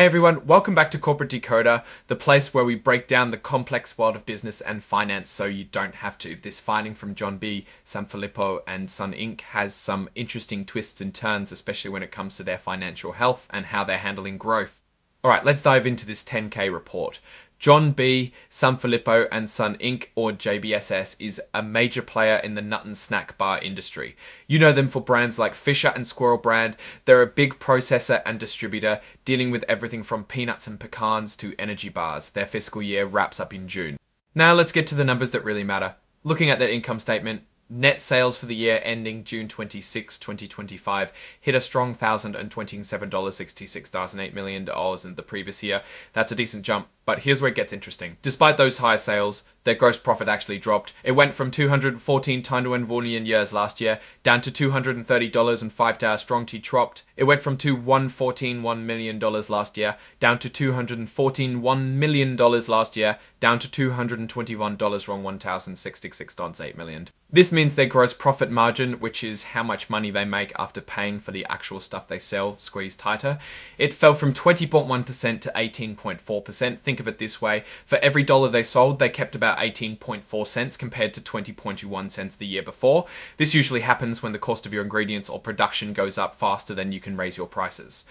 Hey everyone, welcome back to Corporate Decoder, the place where we break down the complex world of business and finance so you don't have to. This filing from John B, SANFILIPPO and Sun Inc. has some interesting twists and turns, especially when it comes to their financial health and how they're handling growth. Alright, let's dive into this 10K report. John B, SANFILIPPO and Sun Inc. or JBSS is a major player in the nut and snack bar industry. You know them for brands like Fisher and Squirrel Brand. They're a big processor and distributor dealing with everything from peanuts and pecans to energy bars. Their fiscal year wraps up in June. Now let's get to the numbers that really matter. Looking at their income statement, net sales for the year ending June 26, 2025 hit a strong $1,027.66, $8 million in the previous year. That's a decent jump, but here's where it gets interesting. Despite those high sales, their gross profit actually dropped. It went from 214 Taiwan won years last year down to $230 and 5 Tower Strong Tea dropped. It went from $114 million last year down to $214 million last year down to $221 wrong $1,066, 8 million. This means their gross profit margin, which is how much money they make after paying for the actual stuff they sell, squeezed tighter. It fell from 20.1% to 18.4%. Think of it this way. For every dollar they sold, they kept about 18.4 cents compared to 20.1 cents the year before. This usually happens when the cost of your ingredients or production goes up faster than you can raise your prices.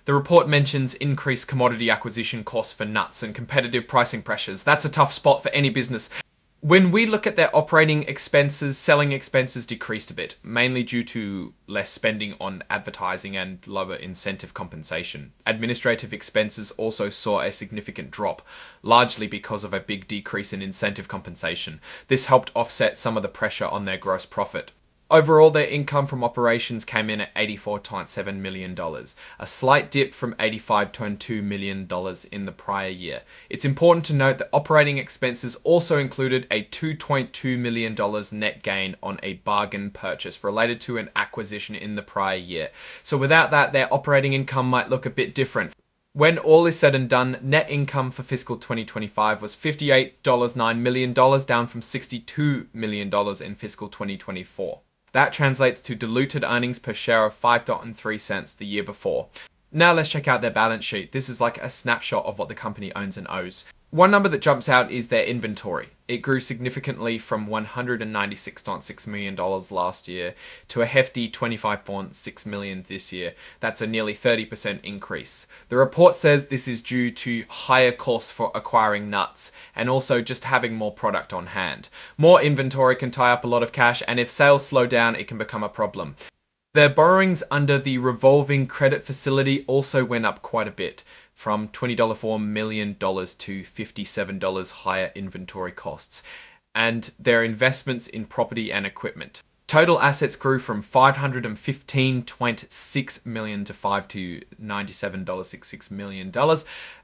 The report mentions increased commodity acquisition costs for nuts and competitive pricing pressures. That's a tough spot for any business. When we look at their operating expenses, selling expenses decreased a bit, mainly due to less spending on advertising and lower incentive compensation. Administrative expenses also saw a significant drop, largely because of a big decrease in incentive compensation. This helped offset some of the pressure on their gross profit. Overall, their income from operations came in at $84.7 million, a slight dip from $85.2 million in the prior year. It's important to note that operating expenses also included a $2.2 million net gain on a bargain purchase related to an acquisition in the prior year. So without that, their operating income might look a bit different. When all is said and done, net income for fiscal 2025 was $58.9 million, down from $62 million in fiscal 2024. That translates to diluted earnings per share of 5.3 cents the year before. Now let's check out their balance sheet. This is like a snapshot of what the company owns and owes. One number that jumps out is their inventory. It grew significantly from $196.6 million last year to a hefty $25.6 million this year. That's a nearly 30% increase. The report says this is due to higher costs for acquiring nuts and also just having more product on hand. More inventory can tie up a lot of cash, and if sales slow down, it can become a problem. Their borrowings under the revolving credit facility also went up quite a bit, from $20.4 million to $57 higher inventory costs, and their investments in property and equipment. Total assets grew from $515.6 million to $97.66 million.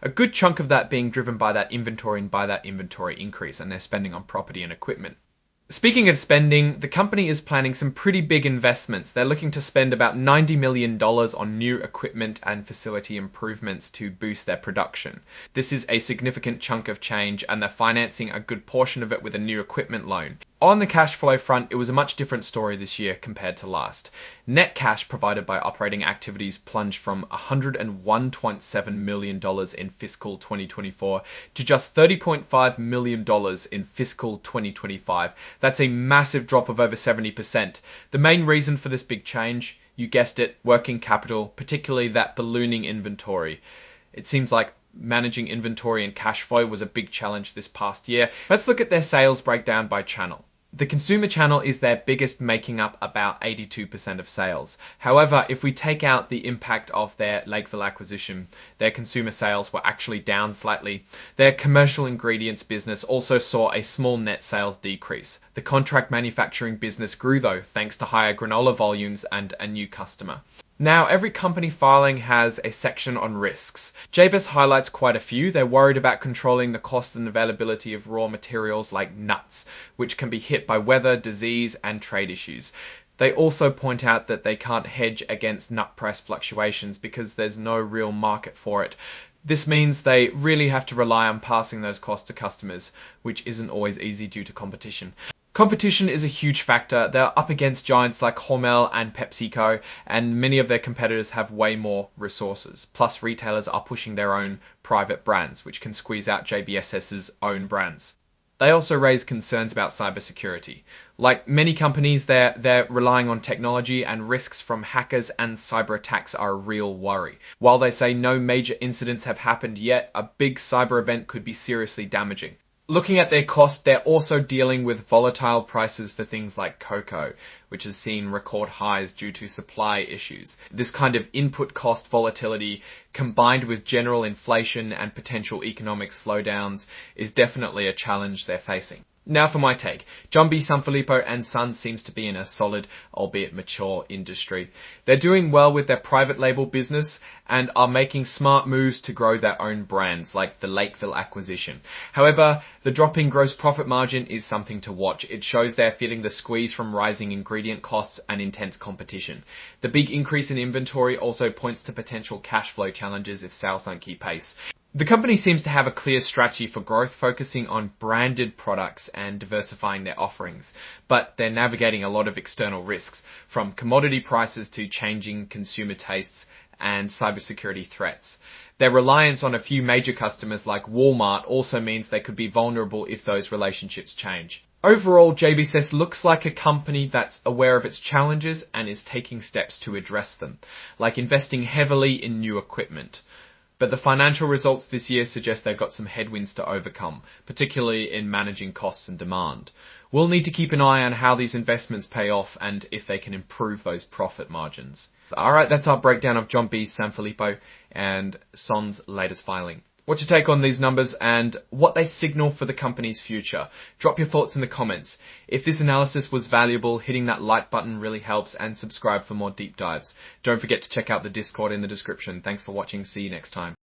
A good chunk of that being driven by that inventory and by that inventory increase and their spending on property and equipment. Speaking of spending, the company is planning some pretty big investments. They're looking to spend about $90 million on new equipment and facility improvements to boost their production. This is a significant chunk of change, and they're financing a good portion of it with a new equipment loan. On the cash flow front, it was a much different story this year compared to last. Net cash provided by operating activities plunged from $101.7 million in fiscal 2024 to just $30.5 million in fiscal 2025. That's a massive drop of over 70%. The main reason for this big change, you guessed it, working capital, particularly that ballooning inventory. It seems like managing inventory and cash flow was a big challenge this past year. Let's look at their sales breakdown by channel. The consumer channel is their biggest, making up about 82% of sales. However, if we take out the impact of their Lakeville acquisition, their consumer sales were actually down slightly. Their commercial ingredients business also saw a small net sales decrease. The contract manufacturing business grew though, thanks to higher granola volumes and a new customer. Now, every company filing has a section on risks. JBSS highlights quite a few. They're worried about controlling the cost and availability of raw materials like nuts, which can be hit by weather, disease, and trade issues. They also point out that they can't hedge against nut price fluctuations because there's no real market for it. This means they really have to rely on passing those costs to customers, which isn't always easy due to competition. Competition is a huge factor. They're up against giants like Hormel and PepsiCo, and many of their competitors have way more resources. Plus, retailers are pushing their own private brands, which can squeeze out JBSS's own brands. They also raise concerns about cybersecurity. Like many companies, they're relying on technology, and risks from hackers and cyber attacks are a real worry. While they say no major incidents have happened yet, a big cyber event could be seriously damaging. Looking at their cost, they're also dealing with volatile prices for things like cocoa, which has seen record highs due to supply issues. This kind of input cost volatility, combined with general inflation and potential economic slowdowns, is definitely a challenge they're facing. Now for my take. John B. Sanfilippo & Sons seems to be in a solid, albeit mature, industry. They're doing well with their private label business and are making smart moves to grow their own brands, like the Lakeville acquisition. However, the drop in gross profit margin is something to watch. It shows they're feeling the squeeze from rising ingredient costs and intense competition. The big increase in inventory also points to potential cash flow challenges if sales don't keep pace. The company seems to have a clear strategy for growth, focusing on branded products and diversifying their offerings, but they're navigating a lot of external risks, from commodity prices to changing consumer tastes and cybersecurity threats. Their reliance on a few major customers like Walmart also means they could be vulnerable if those relationships change. Overall, JBSS looks like a company that's aware of its challenges and is taking steps to address them, like investing heavily in new equipment. But the financial results this year suggest they've got some headwinds to overcome, particularly in managing costs and demand. We'll need to keep an eye on how these investments pay off and if they can improve those profit margins. Alright, that's our breakdown of John B. Sanfilippo & Sons' latest filing. What's your take on these numbers and what they signal for the company's future? Drop your thoughts in the comments. If this analysis was valuable, hitting that like button really helps, and subscribe for more deep dives. Don't forget to check out the Discord in the description. Thanks for watching. See you next time.